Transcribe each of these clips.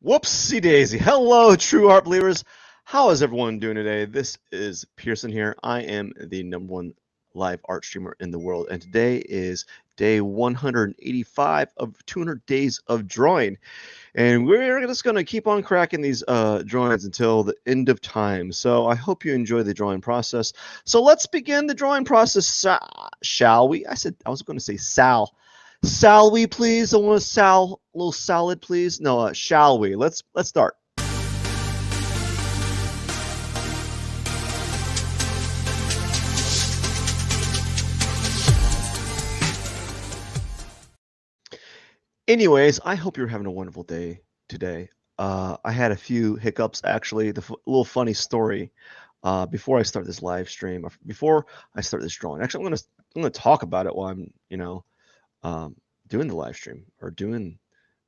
Whoopsie daisy. Hello, true art believers. How is everyone doing today? This is Pierson here. I am the #1 live art streamer in the world, and today is day 185 of 200 days of drawing. And we're just going to keep on cracking these drawings until the end of time. So I hope you enjoy the drawing process. So let's begin the drawing process, shall we? I was going to say Sal. Shall we, please? I want a little salad, please. No, shall we? Let's start. Anyways, I hope you're having a wonderful day today. I had a few hiccups, actually. Little funny story before I start this live stream, before I start this drawing. Actually, I'm gonna talk about it while I'm doing the live stream or doing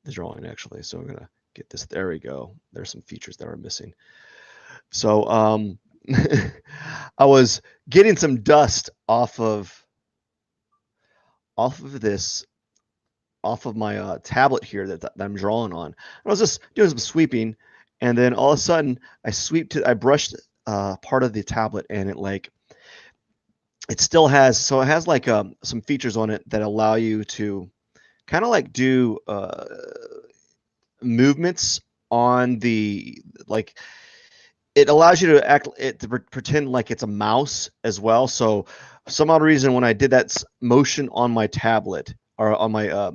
the drawing, actually. So I'm gonna get this. There we go. There's some features that are missing. So I was getting some dust off of my tablet here that I'm drawing on. I was just doing some sweeping, and then all of a sudden I brushed part of the tablet, and it still has, so it has like some features on it that allow you to kind of like do movements on the, like, it allows you to pretend like it's a mouse as well. So some odd reason, when I did that motion on my tablet, or on my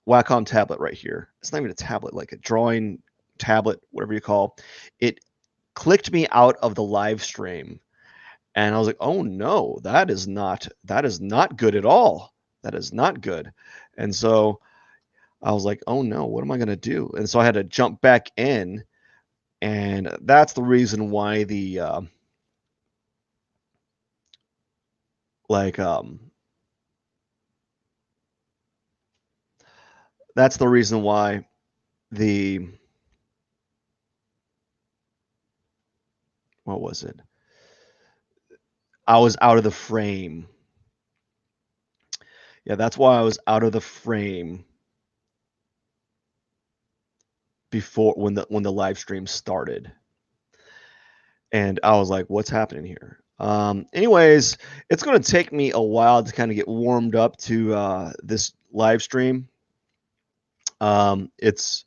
Wacom tablet right here, it's not even a tablet, like a drawing tablet, whatever you call it, clicked me out of the live stream. And I was like, oh no, that is not good at all. That is not good. And so I was like, oh no, what am I going to do? And so I had to jump back in. And that's the reason why that's the reason why what was it? I was out of the frame. Yeah, that's why I was out of the frame before, when the live stream started. And I was like, what's happening here? Anyways, it's going to take me a while to kind of get warmed up to this live stream. It's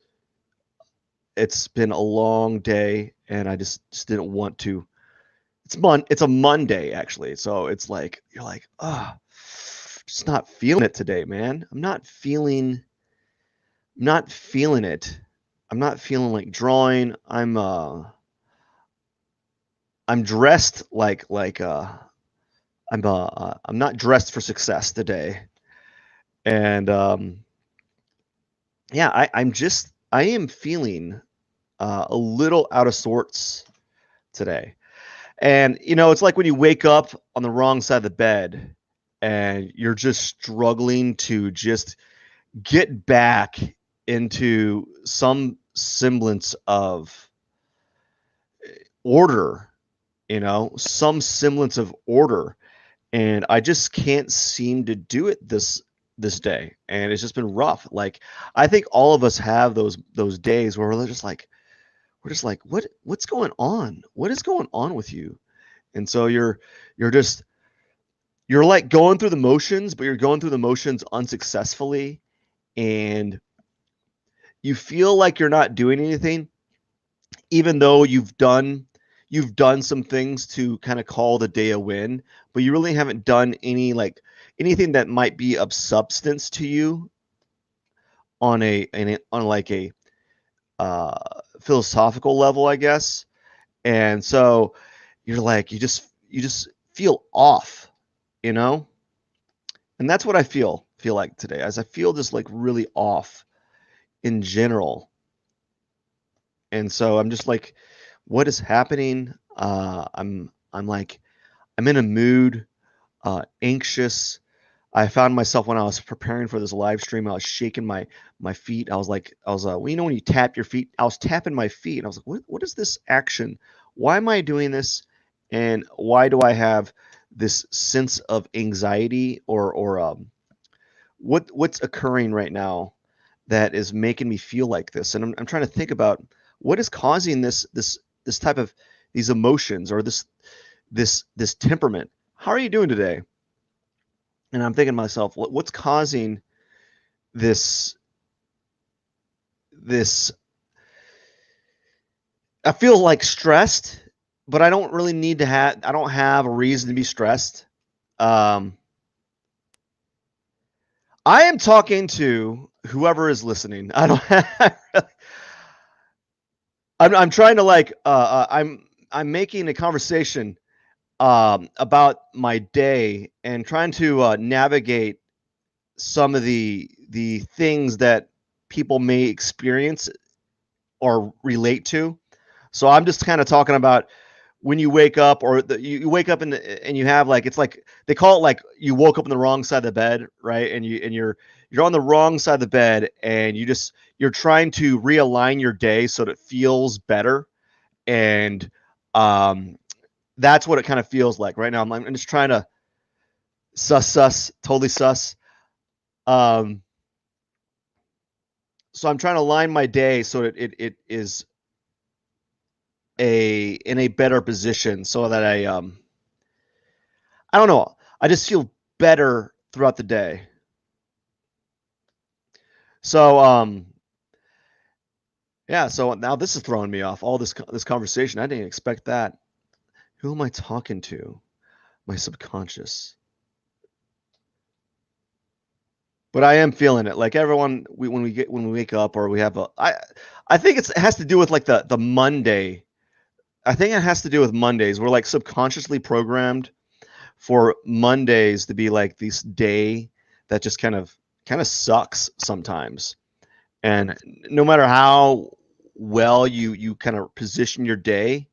been a long day, and I just didn't want to. It's a Monday, actually, so it's like, you're like, just not feeling it today, man. I'm not feeling it. I'm not feeling like drawing. I'm dressed I'm not dressed for success today. And yeah, I am feeling a little out of sorts today. And it's like when you wake up on the wrong side of the bed and you're just struggling to just get back into some semblance of order, some semblance of order. And I just can't seem to do it this day. And it's just been rough. Like, I think all of us have those days where we're just like, what's going on? What is going on with you? And so you're like going through the motions, but you're going through the motions unsuccessfully, and you feel like you're not doing anything, even though you've done some things to kind of call the day a win, but you really haven't done anything that might be of substance to you on a philosophical level, I guess. And so you're like, you just feel off, and that's what I feel like today, as I feel just like really off in general. And so I'm just like, what is happening? I'm in a mood, anxious. I found myself, when I was preparing for this live stream, I was shaking my feet. I was well, when you tap your feet, I was tapping my feet. And I was like, what is this action? Why am I doing this? And why do I have this sense of anxiety, or what's occurring right now that is making me feel like this? And I'm trying to think about what is causing this type of these emotions or this temperament. How are you doing today? And I'm thinking to myself, what's causing this? I feel like stressed, but I don't really need to have. I don't have a reason to be stressed. Um, I am talking to whoever is listening. I don't. I'm trying to like. I'm making a conversation about my day and trying to navigate some of the things that people may experience or relate to. So I'm just kind of talking about when you wake up or you wake up and you have like it's like they call it like you woke up on the wrong side of the bed, right? And you're on the wrong side of the bed and you're trying to realign your day so that it feels better. And um that's what it kind of feels like right now. I'm just trying to totally sus. Um so I'm trying to line my day so that it is in a better position so that I don't know. I just feel better throughout the day. So yeah, so now this is throwing me off. All this conversation, I didn't expect that. Who am I talking to? My subconscious. But I am feeling it. Like everyone when we wake up or we have a I think it has to do with like the Monday. I think it has to do with Mondays. We're like subconsciously programmed for Mondays to be like this day that just kind of sucks sometimes. And no matter how well you kind of position your day,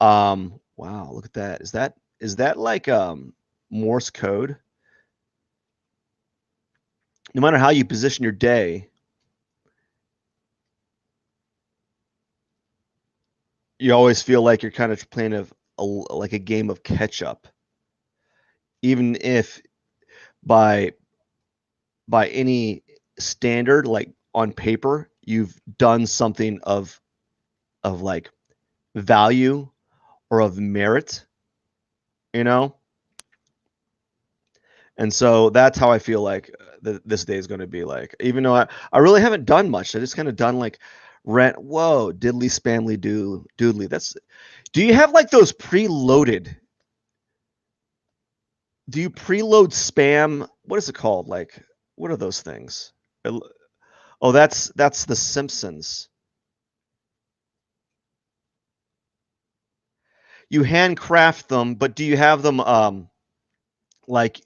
wow, look at that. Is that like Morse code? No matter how you position your day, you always feel like you're kind of playing like a game of catch up, even if by any standard, like on paper, you've done something of like value or of merit, you know? And so that's how I feel like this day is going to be like. Even though I really haven't done much. I just kind of done like rent. Whoa, diddly spamly doodly. Do you have like those preloaded? Do you preload spam? What is it called? Like, what are those things? Oh, that's The Simpsons. You handcraft them, but do you have them like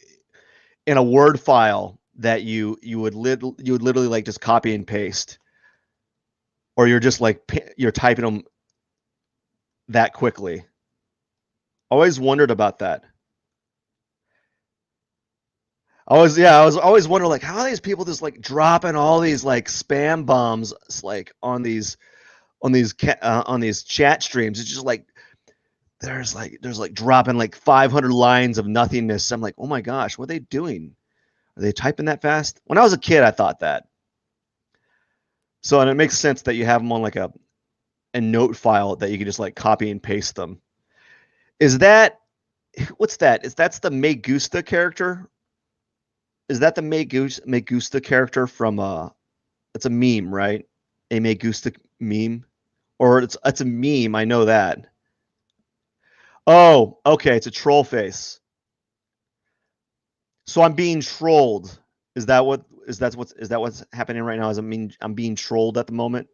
in a Word file that you would literally like just copy and paste, or you're just like you're typing them that quickly? Always wondered about that. I was always wondering like how are these people just like dropping all these like spam bombs like on these chat streams. It's just like there's like dropping like 500 lines of nothingness. I'm like, oh my gosh, what are they doing? Are they typing that fast? When I was a kid, I thought that. So and it makes sense that you have them on like a note file that you can just like copy and paste them. Is that what's that? Is that's the Megusta character? Is that the Megusta character from it's a meme, right? A Megusta meme, or it's a meme. I know that. Oh, okay, it's a troll face. So I'm being trolled. Is that what's happening right now? Is I mean I'm being trolled at the moment?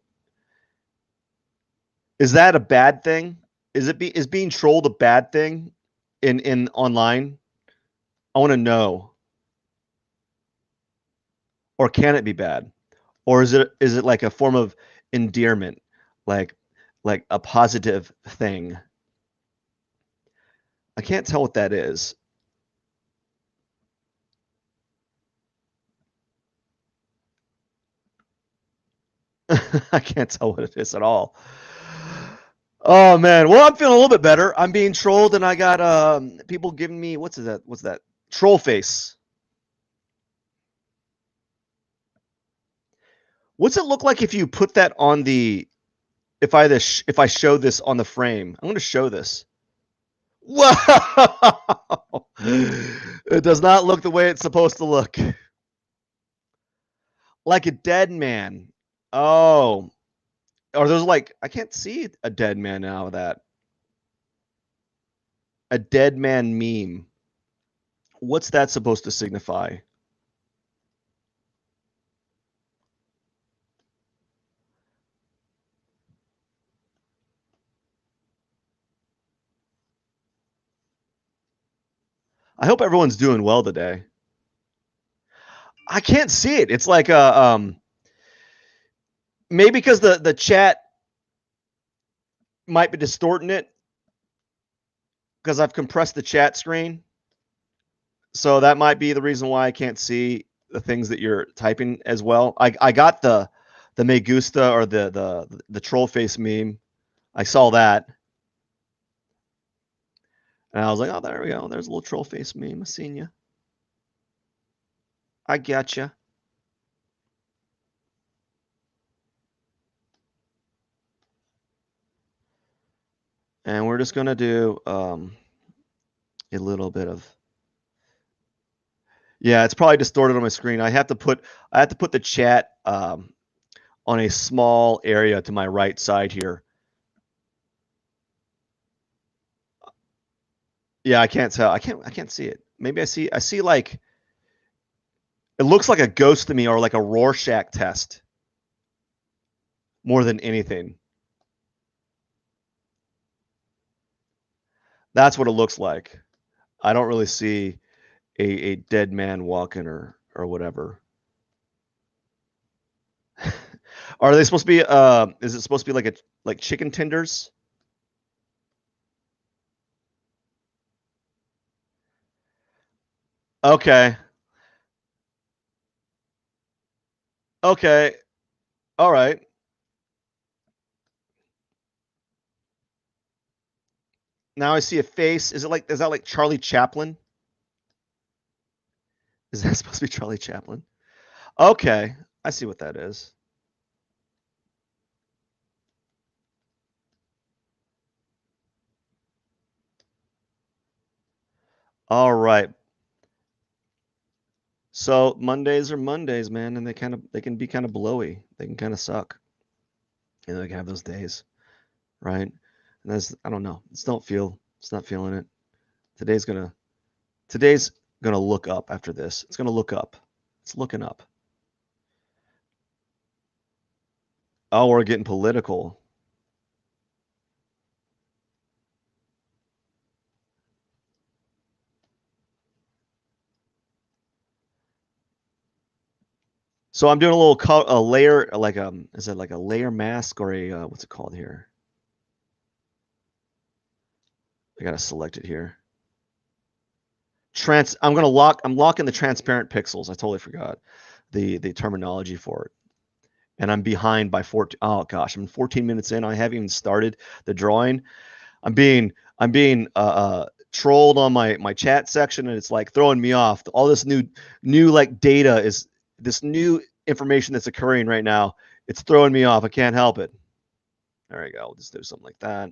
Is that a bad thing? Is being trolled a bad thing in online? I want to know. Or can it be bad? Or is it like a form of endearment, like like a positive thing? I can't tell what that is. I can't tell what it is at all. Oh man. Well, I'm feeling a little bit better. I'm being trolled and I got people giving me what's that? Troll face. What's it look like if you put that on the if I show this on the frame? I'm going to show this. Whoa! It does not look the way it's supposed to look. Like a dead man. Oh. Or there's like, I can't see a dead man now with that. A dead man meme. What's that supposed to signify? I hope everyone's doing well today. I can't see it. It's like a maybe because the chat might be distorting it because I've compressed the chat screen. So that might be the reason why I can't see the things that you're typing as well. I got the Me Gusta or the troll face meme. I saw that. And I was like, oh, there we go. There's a little troll face meme. I seen you. I gotcha. And we're just gonna do a little bit of. Yeah, it's probably distorted on my screen. I have to put the chat on a small area to my right side here. Yeah, I can't tell. I can't see it. Maybe I see like it looks like a ghost to me or like a Rorschach test more than anything. That's what it looks like. I don't really see a dead man walking or whatever. Are they supposed to be is it supposed to be like chicken tenders? Okay. Okay. All right. Now I see a face. Is that like Charlie Chaplin? Is that supposed to be Charlie Chaplin? Okay. I see what that is. All right. So Mondays are Mondays, man, and they can be kind of blowy. They can kind of suck. And they can have those days, right? And that's I don't know. It's not feeling it. Today's gonna look up after this. It's gonna look up. It's looking up. Oh, we're getting political. So I'm doing a layer, like is it like a layer mask or a what's it called here? I gotta select it here. I'm locking the transparent pixels. I totally forgot the terminology for it. And I'm behind by 14. Oh gosh, I'm 14 minutes in. I haven't even started the drawing. I'm being trolled on my chat section, and it's like throwing me off. All this new like data is this new information that's occurring right now. It's throwing me off. I can't help it. There we go. We'll just do something like that.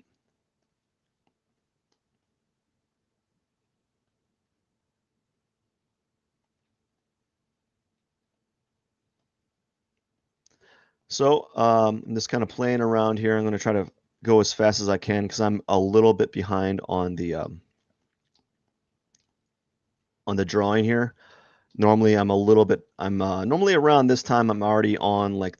So I'm just kind of playing around here. I'm going to try to go as fast as I can because I'm a little bit behind on the drawing here. Normally I'm normally around this time I'm already on like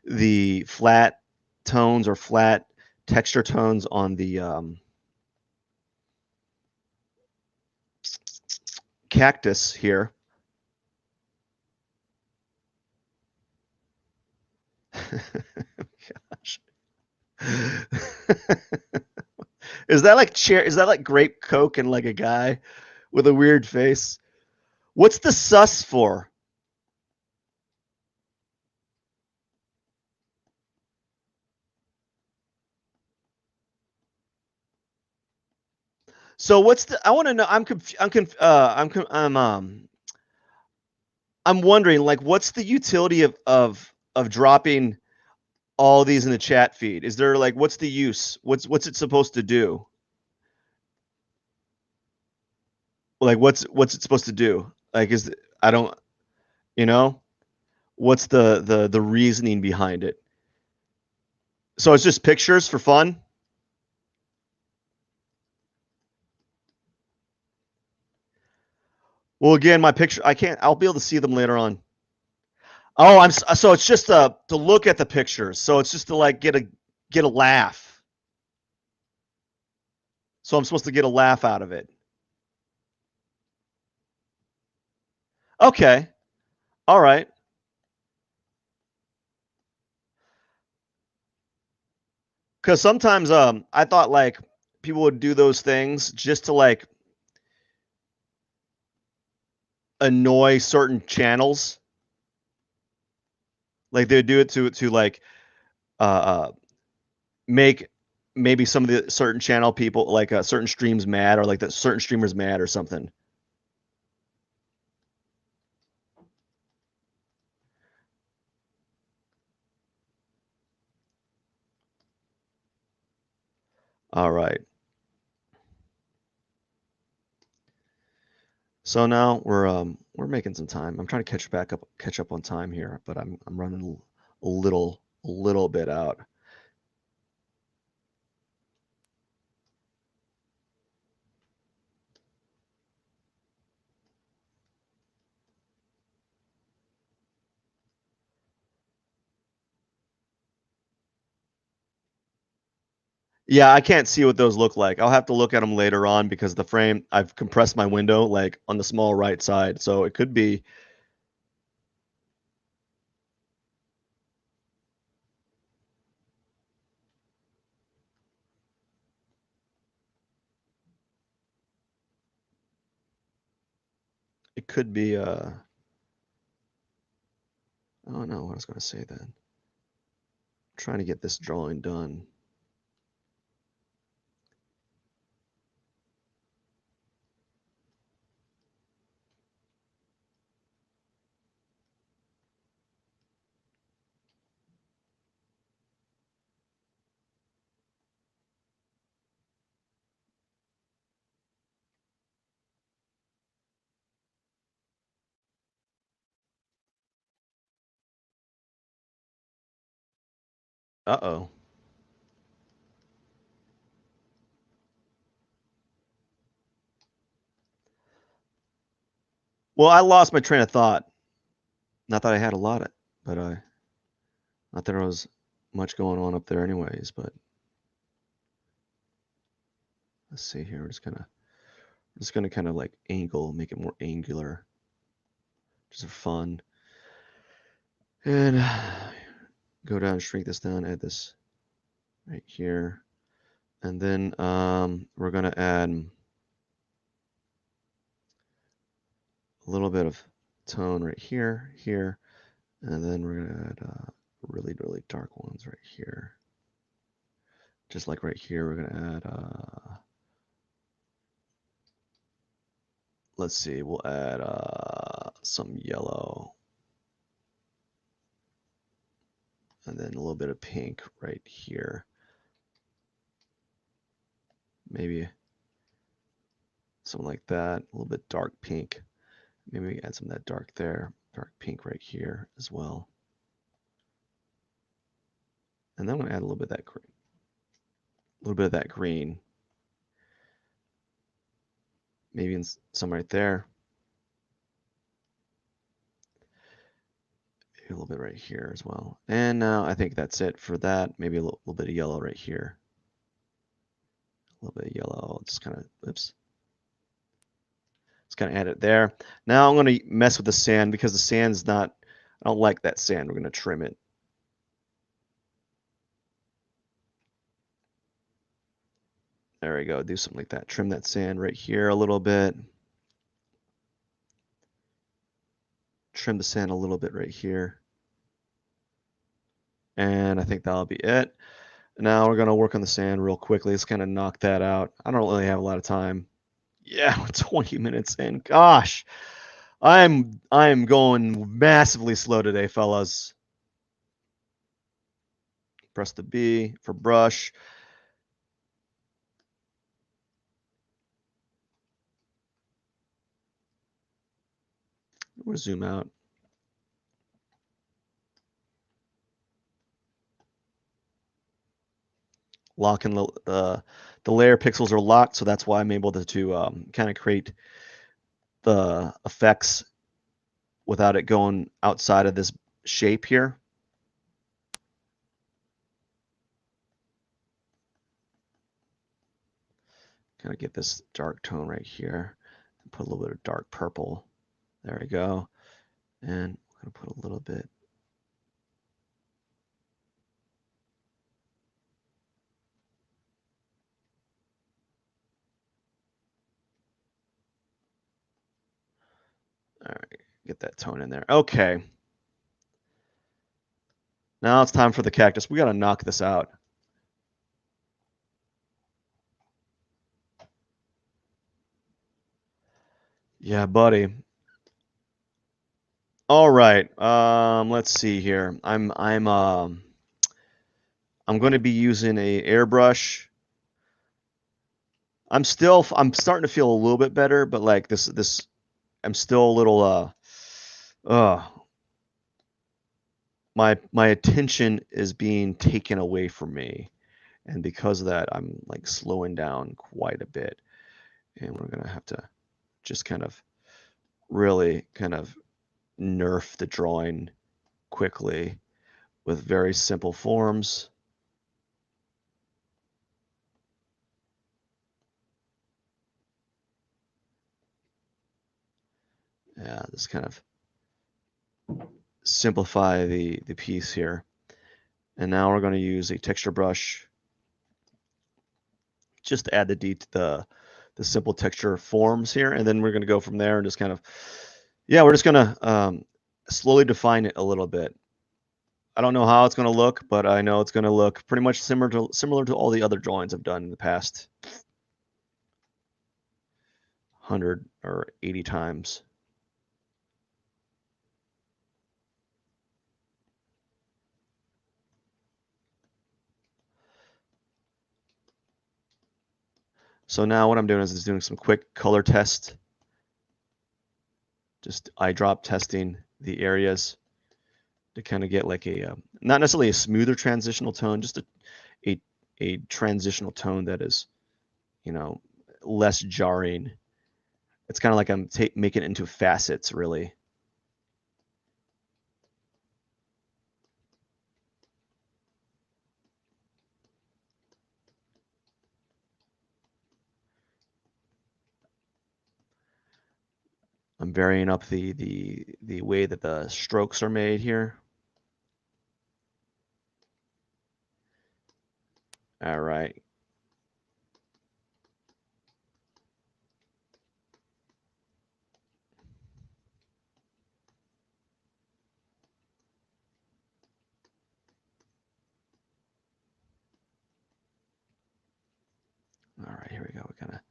the flat tones or flat texture tones on the cactus here. Gosh. Is that like grape coke and like a guy with a weird face? What's the sus for? So what's the? I want to know. I'm wondering like what's the utility of of dropping all these in the chat feed? Is there like, what's the use? What's it supposed to do? Like, what's it supposed to do? Like, I don't, you know, what's the reasoning behind it? So it's just pictures for fun. Well, again, my picture, I can't. I'll be able to see them later on. Oh, so it's just to look at the pictures. So it's just to like get a laugh. So I'm supposed to get a laugh out of it. Okay. All right. Because sometimes I thought like people would do those things just to like annoy certain channels. Like they would do it to like make maybe some of the certain channel people like certain streams mad, or like that certain streamers mad or something. All right. So now we're making some time. I'm trying to catch up on time here, but I'm running a little bit out. Yeah, I can't see what those look like. I'll have to look at them later on because the frame, I've compressed my window like on the small right side, so it could be. It could be. Oh no, what I was going to say then. I'm trying to get this drawing done. Uh-oh. Well, I lost my train of thought. Not that I had a lot of, but not that there was much going on up there anyways, but let's see here. We're just gonna kind of like make it more angular, just for fun. And go down and shrink this down, add this right here. And then we're gonna add a little bit of tone right here, and then we're gonna add really dark ones right here. Just like right here, we're gonna add let's see, we'll add some yellow, and then a little bit of pink right here. Maybe something like that, a little bit dark pink. Maybe we can add some of that dark there, dark pink right here as well. And then I'm gonna add a little bit of that green. A little bit of that green. Maybe in some right there. Maybe a little bit right here as well. And now I think that's it for that. Maybe a little bit of yellow right here. A little bit of yellow, just kind of, oops. Just kind of add it there. Now I'm going to mess with the sand because the sand's not, I don't like that sand. We're going to trim it. There we go. Do something like that. Trim that sand right here a little bit. Trim the sand a little bit right here. And I think that'll be it. Now we're going to work on the sand real quickly. Let's kind of knock that out. I don't really have a lot of time. Yeah, 20 minutes in. Gosh, I'm going massively slow today, fellas. press the B for brush. We'll zoom out. Locking the layer pixels are locked, so that's why I'm able to kind of create the effects without it going outside of this shape here. Kind of get this dark tone right here. Put a little bit of dark purple. There we go. And I'm going to put a little bit. All right, get that tone in there. Okay. Now it's time for the cactus. We got to knock this out. Yeah, buddy. All right. Let's see here. I'm going to be using a airbrush. I'm starting to feel a little bit better, but like this I'm still a little my attention is being taken away from me, and because of that I'm like slowing down quite a bit, and we're gonna have to just kind of really kind of nerf the drawing quickly with very simple forms. Yeah, just kind of simplify the piece here. And now we're going to use a texture brush just to add the simple texture forms here, and then we're going to go from there and just kind of, yeah, we're just going to slowly define it a little bit. I don't know how it's going to look, but I know it's going to look pretty much similar to all the other drawings I've done in the past 100 or 80 times. So now what I'm doing is doing some quick color test, just eyedrop testing the areas to kind of get like a not necessarily a smoother transitional tone, just a transitional tone that is, you know, less jarring. It's kind of like I'm making it into facets, really. I'm varying up the way that the strokes are made here. All right. All right, here we go. We're gonna.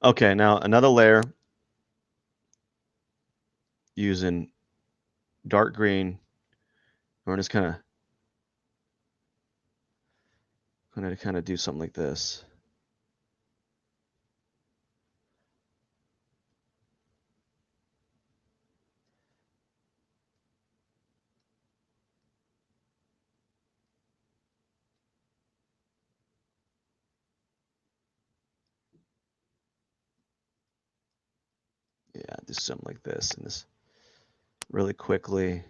Okay, now another layer using dark green. We're just kind of do something like this. Yeah, do something like this, and this really quickly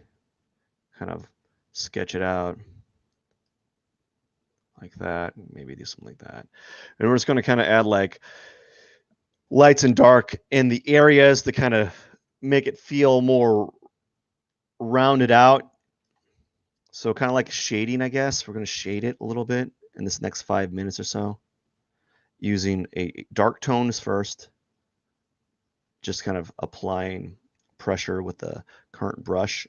kind of sketch it out like that. Maybe do something like that. And we're just going to kind of add like lights and dark in the areas to kind of make it feel more rounded out. So kind of like shading, I guess. We're going to shade it a little bit in this next 5 minutes or so using a dark tones first, just kind of applying pressure with the current brush.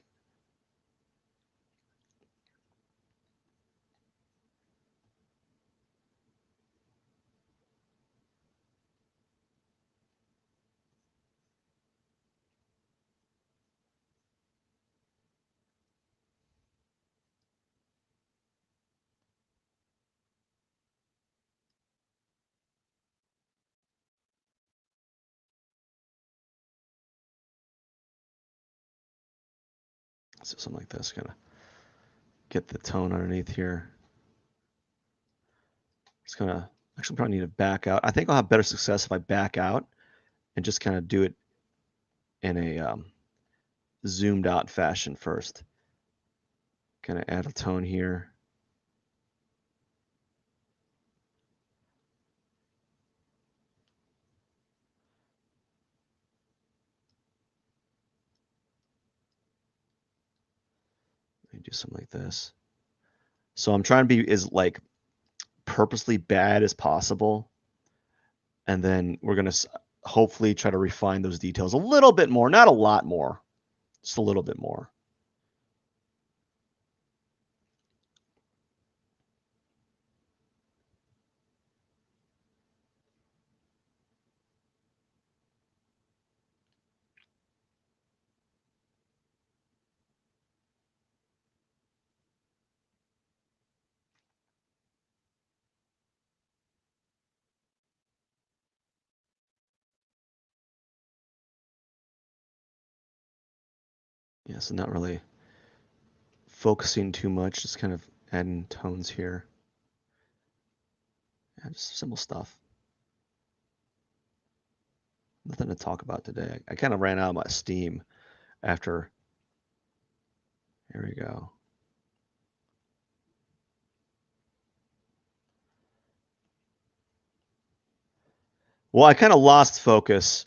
So something like this, kind of get the tone underneath here. Just kind of, actually probably need to back out. I think I'll have better success if I back out and just kind of do it in a zoomed out fashion first. Kind of add a tone here. Let me do something like this. So I'm trying to be as like purposely bad as possible. And then we're going to hopefully try to refine those details a little bit more, not a lot more, just a little bit more. Yeah, so not really focusing too much, just kind of adding tones here. Yeah, just simple stuff. Nothing to talk about today. I kind of ran out of my steam after. Here we go. Well, I kind of lost focus,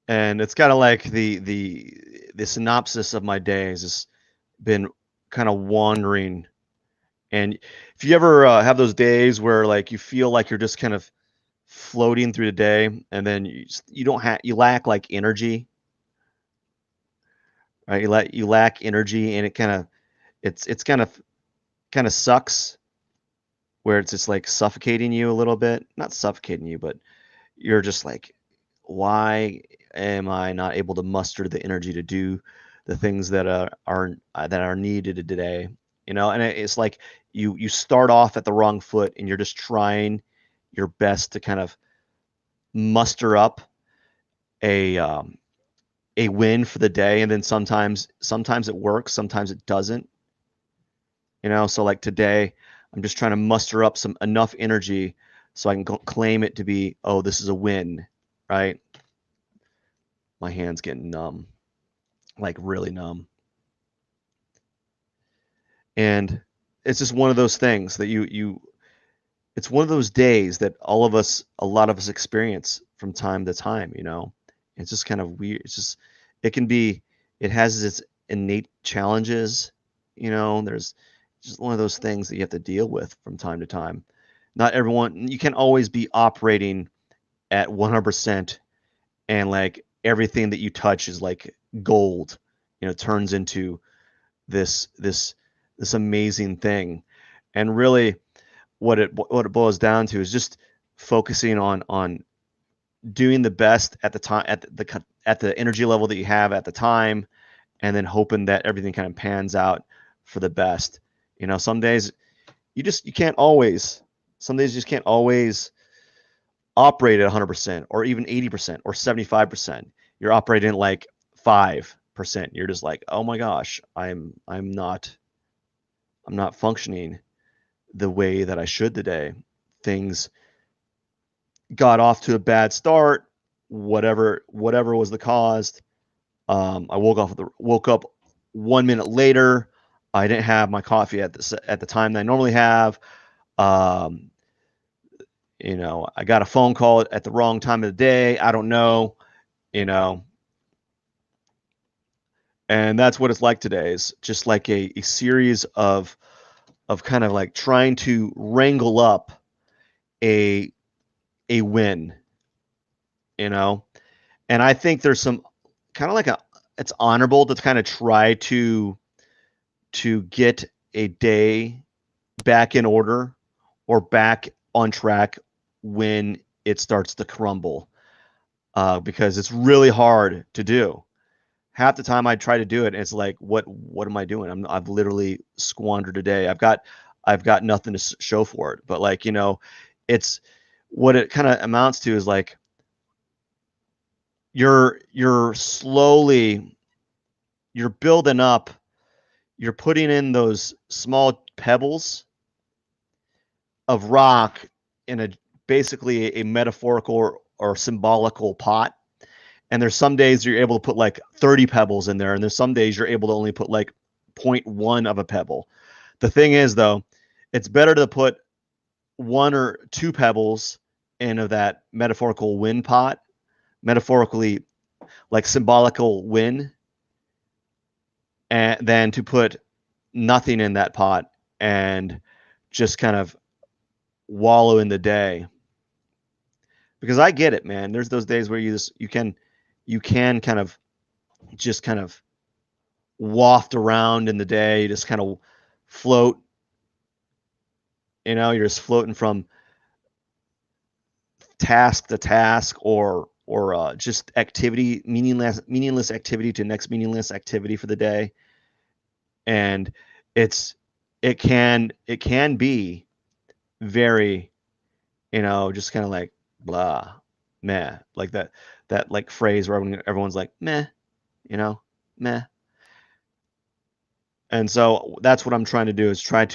and it's kind of like the synopsis of my days has been kind of wandering. And if you ever have those days where like you feel like you're just kind of floating through the day, and then you don't have you lack like energy, right? You lack energy, and it kind of it's kind of sucks where it's just like suffocating you a little bit. Not suffocating you, but you're just like, why am I not able to muster the energy to do the things that are needed today? You know, and it's like you start off at the wrong foot, and you're just trying your best to kind of muster up a um, a win for the day, and then sometimes it works, sometimes it doesn't. You know, so like today, I'm just trying to muster up some enough energy so I can claim it to be, oh, this is a win, right? My hand's getting numb, like really numb. And it's just one of those things that it's one of those days that a lot of us experience from time to time, you know. It's just kind of weird. It's just it can be it has its innate challenges, you know. There's just one of those things that you have to deal with from time to time. Not everyone you can't always be operating at 100% and like everything that you touch is like gold, you know, turns into this amazing thing. And really what it boils down to is just focusing on doing the best at the time at the energy level that you have at the time, and then hoping that everything kind of pans out for the best. You know, some days you can't always some days you just can't always operate at 100% or even 80% or 75%. You're operating at like 5%. You're just like, oh my gosh, I'm not functioning the way that I should today. Things got off to a bad start, whatever was the cause. I woke up 1 minute later. I didn't have my coffee at the time that I normally have. Um, you know, I got a phone call at the wrong time of the day. I don't know, you know, and that's what it's like today. Is just like a series of kind of like trying to wrangle up a a win, you know. And I think there's some kind of like a it's honorable to kind of try to get a day back in order or back on track when it starts to crumble, because it's really hard to do. Half the time I try to do it, and it's like, what am I doing? I've literally squandered a day. I've got nothing to show for it. But like, you know, it's what it kind of amounts to is like you're slowly you're building up you're putting in those small pebbles of rock in a basically a metaphorical or symbolical pot. And there's some days you're able to put like 30 pebbles in there, and there's some days you're able to only put like 0.1 of a pebble. The thing is, though, it's better to put 1 or 2 pebbles into that metaphorical wind pot, metaphorically like symbolical wind, and than to put nothing in that pot and just kind of wallow in the day. Because I get it, man. There's those days where you can kind of just kind of waft around in the day, you just kind of float, you're just floating from task to task, or just activity, meaningless activity to next meaningless activity for the day. And it can be very, just kind of like blah, meh, like that like phrase where everyone's like meh, meh. And so that's what I'm trying to do, is I'm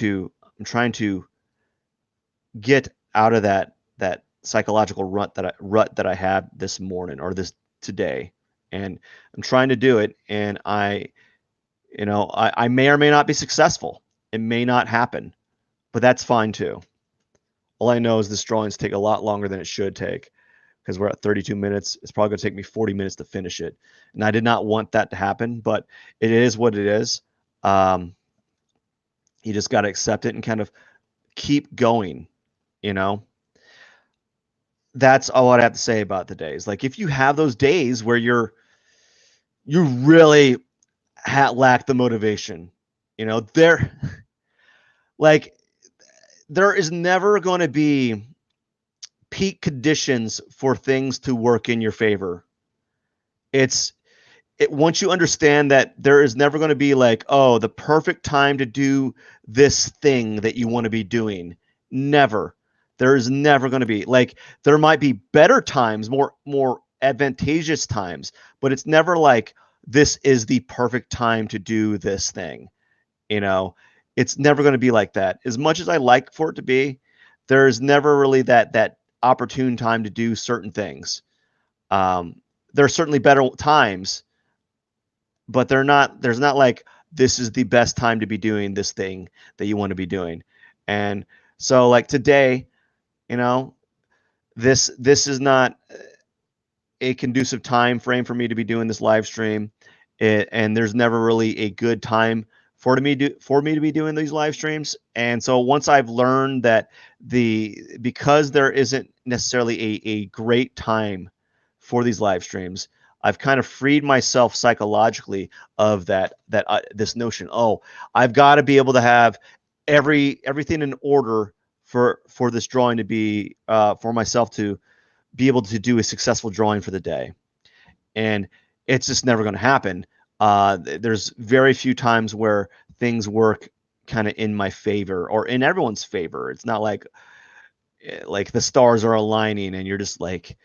trying to get out of that psychological rut that I had this morning, or this today. And I'm trying to do it, and I may or may not be successful. It may not happen, but that's fine too. All I know is this drawing's take a lot longer than it should take, because we're at 32 minutes. It's probably going to take me 40 minutes to finish it. And I did not want that to happen, but it is what it is. You just got to accept it and kind of keep going, That's all I'd have to say about the days. Like, if you have those days where you really lack the motivation, there, like, there is never going to be peak conditions for things to work in your favor. Once you understand that there is never going to be like, oh, the perfect time to do this thing that you want to be doing. Never. There is never going to be, like, there might be better times, more advantageous times, but it's never like this is the perfect time to do this thing. It's never going to be like that. As much as I like for it to be, there's never really that opportune time to do certain things. There are certainly better times, but there's not like this is the best time to be doing this thing that you want to be doing. And so, like, today, this is not a conducive time frame for me to be doing this live stream. And there's never really a good time for me to be doing these live streams. And so once I've learned that because there isn't necessarily a great time for these live streams, I've kind of freed myself psychologically of this notion. Oh, I've got to be able to have everything in order for this drawing to be for myself to be able to do a successful drawing for the day. And it's just never going to happen. There's very few times where things work kind of in my favor or in everyone's favor. It's not like the stars are aligning and you're just like,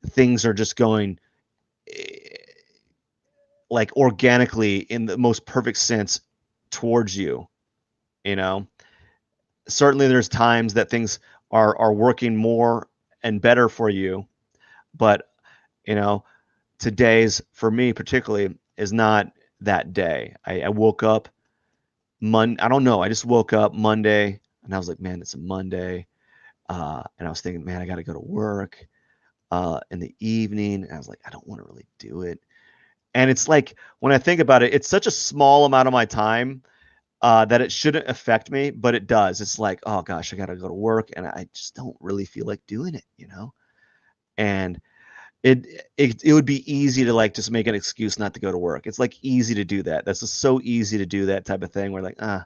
things are just going like organically in the most perfect sense towards you. Certainly there's times that things are working more and better for you, but today's, for me particularly, is not that day. I woke up I don't know. I just woke up Monday and I was like, man, it's a Monday. And I was thinking, man, I got to go to work in the evening. And I was like, I don't want to really do it. And it's like, when I think about it, it's such a small amount of my time that it shouldn't affect me, but it does. It's like, oh gosh, I got to go to work and I just don't really feel like doing it, And it would be easy to like just make an excuse not to go to work. It's like easy to do that. That's just so easy to do that type of thing where like, I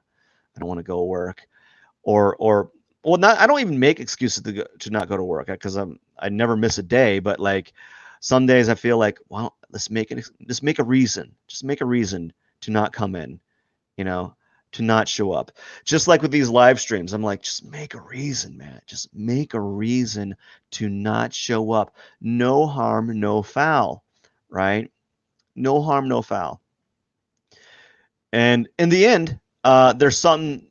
don't want to go to work, or not. I don't even make excuses to not go to work because I never miss a day. But like some days I feel like, well, let's make a reason. Just make a reason to not come in, to not show up. Just like with these live streams, I'm like, just make a reason, man. Just make a reason to not show up. No harm, no foul, right? No harm, no foul. And in the end, there's something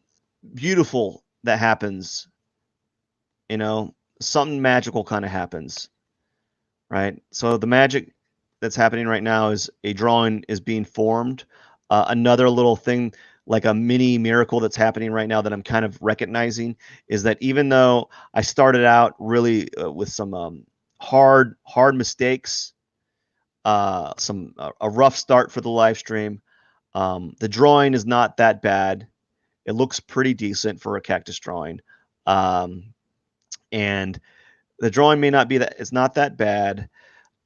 beautiful that happens, something magical kind of happens, right? So the magic that's happening right now is a drawing is being formed. Another little thing, like a mini miracle that's happening right now that I'm kind of recognizing, is that even though I started out really with some hard mistakes, some a rough start for the live stream, the drawing is not that bad. It looks pretty decent for a cactus drawing. Um, and the drawing may not be that, it's not that bad.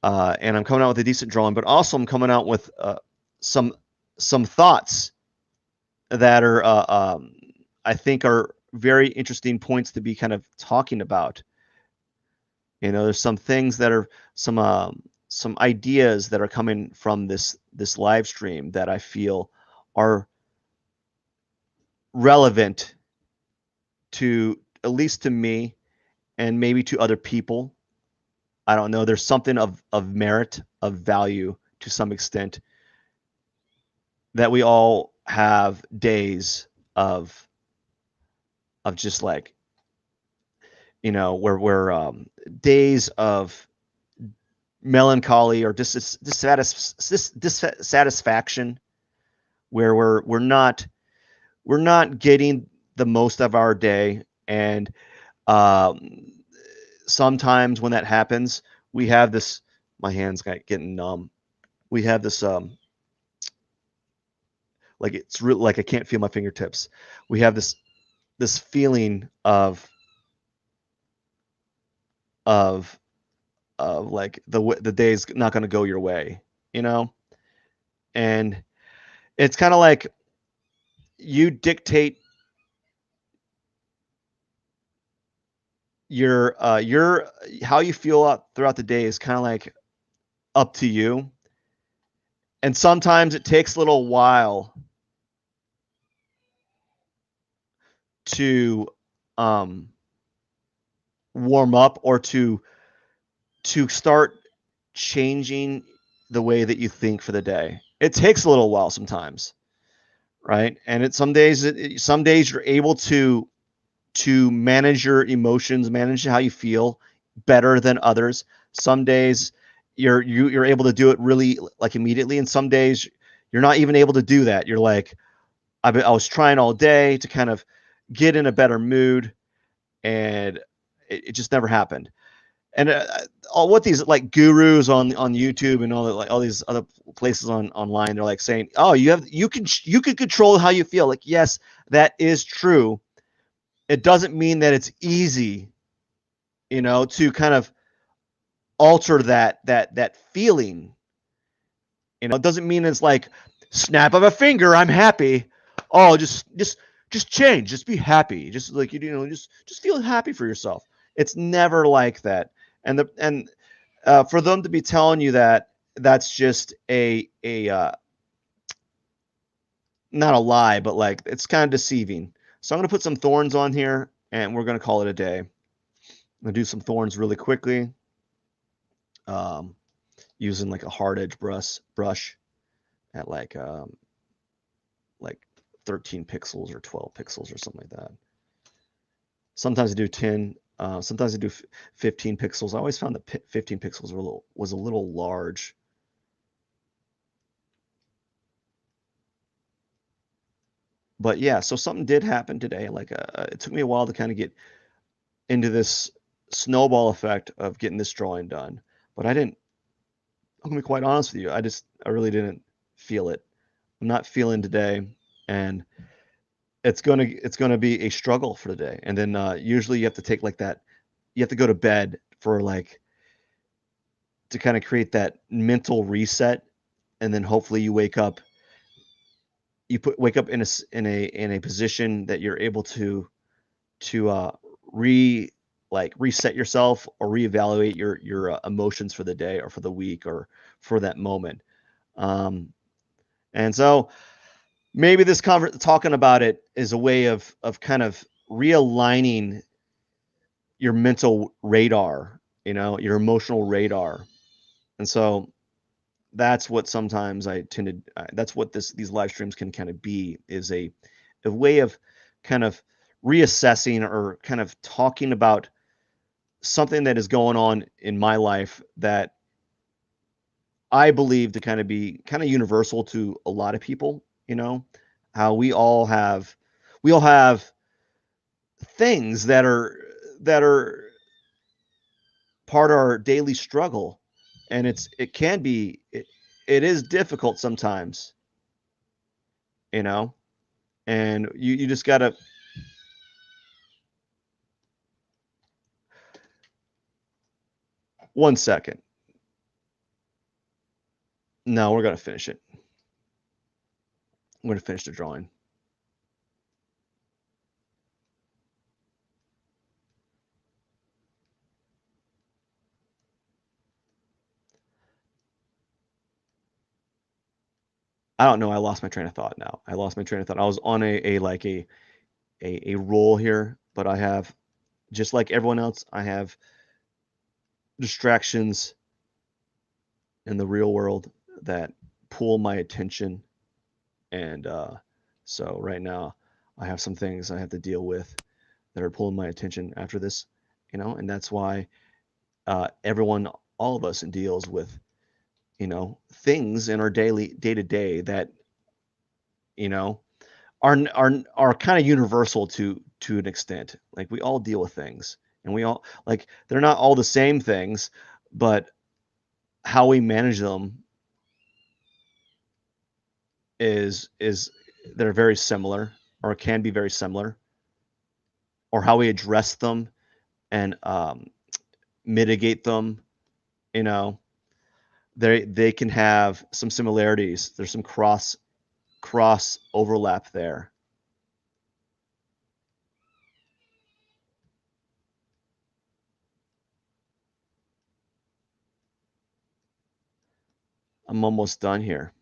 And I'm coming out with a decent drawing, but also I'm coming out with some some thoughts that are I think are very interesting points to be kind of talking about. There's some things that are some ideas that are coming from this live stream that I feel are relevant to, at least to me, and maybe to other people. I don't know. There's something of merit, of value to some extent, that we all have days of just like, where we're days of melancholy or dissatisfaction, where we're not getting the most of our day. And um, sometimes when that happens, we have this, my hands getting numb. We have this like, it's real, like I can't feel my fingertips. We have this feeling of like the day's not going to go your way, you know? And it's kind of like you dictate your how you feel throughout the day is kind of like up to you. And sometimes it takes a little while to um warm up, or to start changing the way that you think for the day. It takes a little while sometimes, right? And some days you're able to manage your emotions, manage how you feel better than others. Some days you're able to do it really like immediately, and some days you're not even able to do that. You're like, I was trying all day to kind of get in a better mood, and it just never happened. And all what these like gurus on YouTube and all these other places online, they're like saying, oh, you can control how you feel. Like, yes, that is true. It doesn't mean that it's easy, to kind of alter that feeling. It doesn't mean it's like snap of a finger, I'm happy. Oh, just change, just be happy, just like just feel happy for yourself. It's never like that. And for them to be telling you that, that's just a not a lie, but like it's kind of deceiving. So I'm gonna put some thorns on here, and we're gonna call it a day. I'm gonna do some thorns really quickly, um, using like a hard edge brush at like 13 pixels or 12 pixels or something like that. Sometimes I do 10. Sometimes I do 15 pixels. I always found that 15 pixels was a little large. But yeah, so something did happen today. Like it took me a while to kind of get into this snowball effect of getting this drawing done. But I didn't. I'm gonna be quite honest with you. I really didn't feel it. I'm not feeling today, and it's gonna be a struggle for the day. And then usually you have to take like that. You have to go to bed for like to kind of create that mental reset, and then hopefully you wake up. Wake up in a position that you're able to re like reset yourself, or reevaluate your emotions for the day or for the week or for that moment. Um, and so maybe this talking about it is a way of kind of realigning your mental radar, your emotional radar. And so that's what sometimes I tended. That's what these live streams can kind of be, is a way of kind of reassessing or kind of talking about something that is going on in my life that I believe to kind of be kind of universal to a lot of people, you know, how we all have things that are part of our daily struggle, and it is difficult sometimes, you know, and you just gotta. One second. No, we're gonna finish it. I'm gonna finish the drawing. I don't know. I lost my train of thought now. I lost my train of thought. I was on a roll here, but I have, just like everyone else, I have distractions in the real world that pull my attention. And so right now, I have some things I have to deal with that are pulling my attention after this, and that's why everyone, all of us, deals with, things in our daily day to day that, you know, are kind of universal to an extent. Like we all deal with things, and we all like they're not all the same things, but how we manage them is they're very similar or can be very similar, or how we address them and mitigate them. You know, they can have some similarities. There's some cross overlap there. I'm almost done here.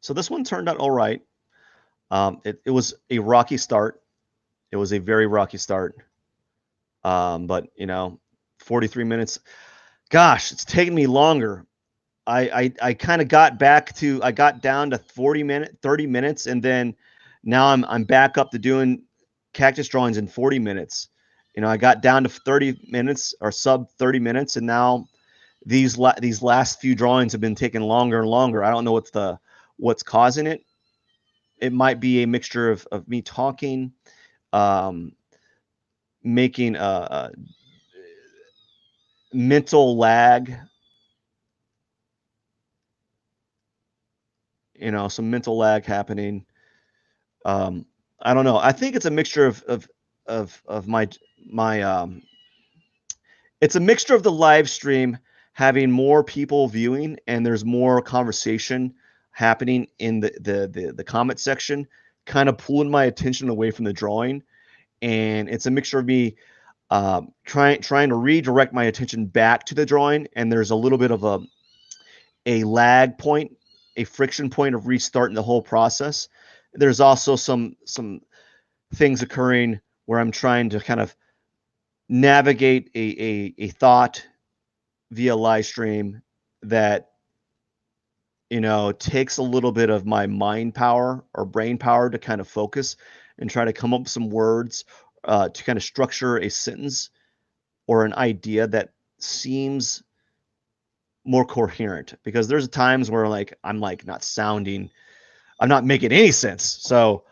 So this one turned out all right. It was a rocky start. It was a very rocky start. But 43 minutes. Gosh, it's taken me longer. I kind of I got down to 30 minutes, and then now I'm back up to doing cactus drawings in 40 minutes. I got down to 30 minutes or sub 30 minutes, and now these last few drawings have been taking longer and longer. I don't know what's causing it. It might be a mixture of me talking, um, making a mental lag, some mental lag happening. Um, I don't know. I think it's a mixture of my it's a mixture of the live stream having more people viewing, and there's more conversation happening in the comment section, kind of pulling my attention away from the drawing. And it's a mixture of me trying to redirect my attention back to the drawing, and there's a little bit of a lag point, a friction point of restarting the whole process. There's also some things occurring where I'm trying to kind of navigate a thought via live stream that takes a little bit of my mind power or brain power to kind of focus and try to come up with some words to kind of structure a sentence or an idea that seems more coherent, because there's times where I'm not making any sense. So,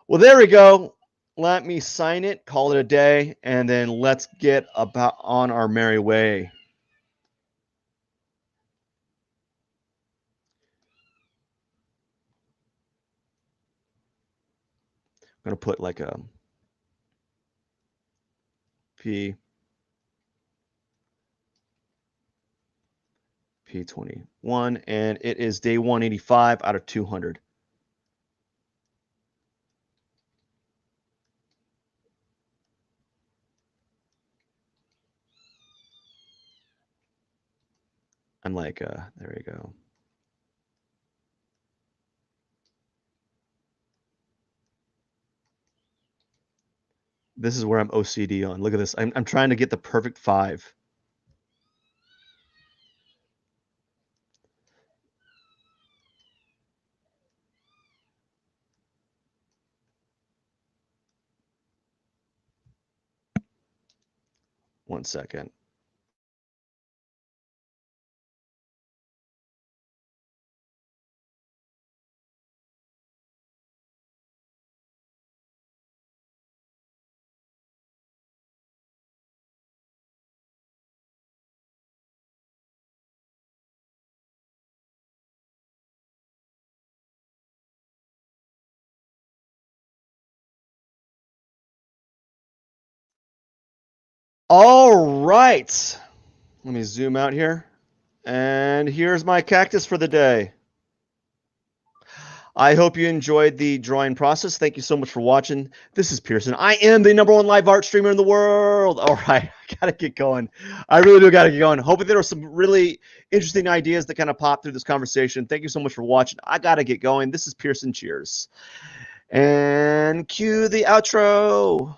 well, there we go. Let me sign it, call it a day, and then let's get about on our merry way. I'm gonna put like a P P21, and it is day 185 out of 200. I'm like, there we go. This is where I'm OCD on. Look at this. I'm trying to get the perfect 5. One second. All right. Let me zoom out here. And here's my cactus for the day. I hope you enjoyed the drawing process. Thank you so much for watching. This is Pierson. I am the #1 live art streamer in the world. All right, I gotta get going. I really do gotta get going. Hoping there were some really interesting ideas that kind of popped through this conversation. Thank you so much for watching. I gotta get going. This is Pierson. Cheers. And cue the outro.